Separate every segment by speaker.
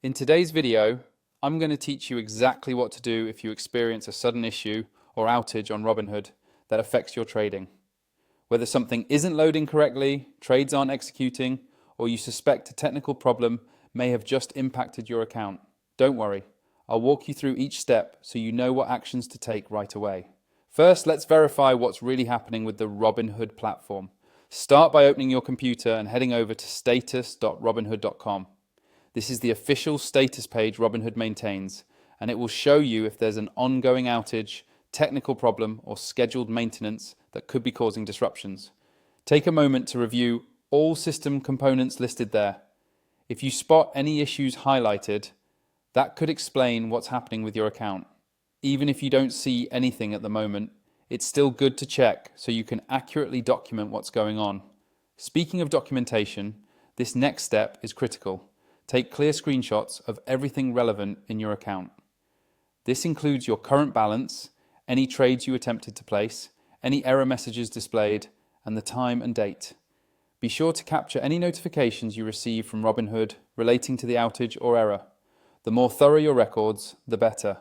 Speaker 1: In today's video, I'm going to teach you exactly what to do if you experience a sudden issue or outage on Robinhood that affects your trading. Whether something isn't loading correctly, trades aren't executing, or you suspect a technical problem may have just impacted your account. Don't worry, I'll walk you through each step so you know what actions to take right away. First, let's verify what's really happening with the Robinhood platform. Start by opening your computer and heading over to status.robinhood.com. This is the official status page Robinhood maintains, and it will show you if there's an ongoing outage, technical problem, or scheduled maintenance that could be causing disruptions. Take a moment to review all system components listed there. If you spot any issues highlighted, that could explain what's happening with your account. Even if you don't see anything at the moment, it's still good to check so you can accurately document what's going on. Speaking of documentation, this next step is critical. Take clear screenshots of everything relevant in your account. This includes your current balance, any trades you attempted to place, any error messages displayed, and the time and date. Be sure to capture any notifications you receive from Robinhood relating to the outage or error. The more thorough your records, the better.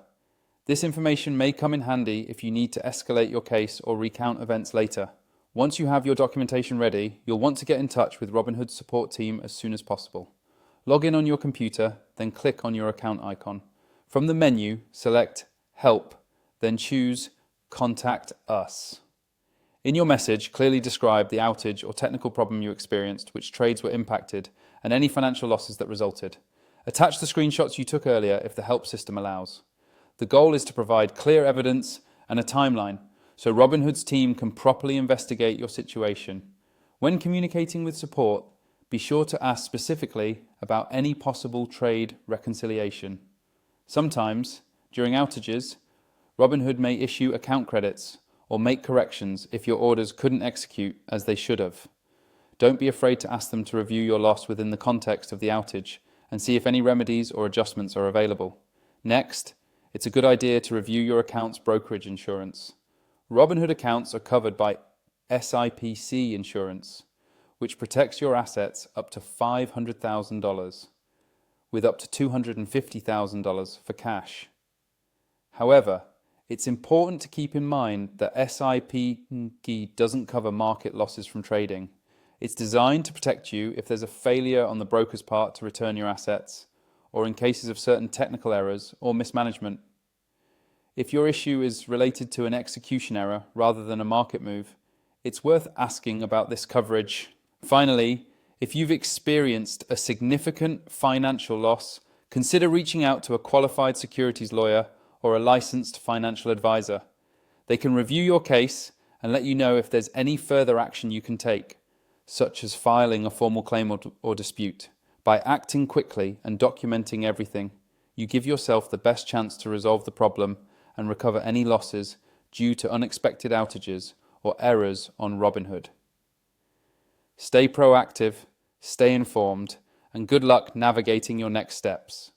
Speaker 1: This information may come in handy if you need to escalate your case or recount events later. Once you have your documentation ready, you'll want to get in touch with Robinhood's support team as soon as possible. Log in on your computer, then click on your account icon. From the menu, select Help, then choose Contact Us. In your message, clearly describe the outage or technical problem you experienced, which trades were impacted, and any financial losses that resulted. Attach the screenshots you took earlier if the help system allows. The goal is to provide clear evidence and a timeline, so Robinhood's team can properly investigate your situation. When communicating with support, be sure to ask specifically about any possible trade reconciliation. Sometimes, during outages, Robinhood may issue account credits or make corrections if your orders couldn't execute as they should have. Don't be afraid to ask them to review your loss within the context of the outage and see if any remedies or adjustments are available. Next, it's a good idea to review your account's brokerage insurance. Robinhood accounts are covered by SIPC insurance, which protects your assets up to $500,000, with up to $250,000 for cash. However, it's important to keep in mind that SIPC doesn't cover market losses from trading. It's designed to protect you if there's a failure on the broker's part to return your assets, or in cases of certain technical errors or mismanagement. If your issue is related to an execution error rather than a market move, it's worth asking about this coverage. Finally, if you've experienced a significant financial loss, consider reaching out to a qualified securities lawyer or a licensed financial advisor. They can review your case and let you know if there's any further action you can take, such as filing a formal claim or dispute. By acting quickly and documenting everything, you give yourself the best chance to resolve the problem and recover any losses due to unexpected outages or errors on Robinhood. Stay proactive, stay informed, and good luck navigating your next steps.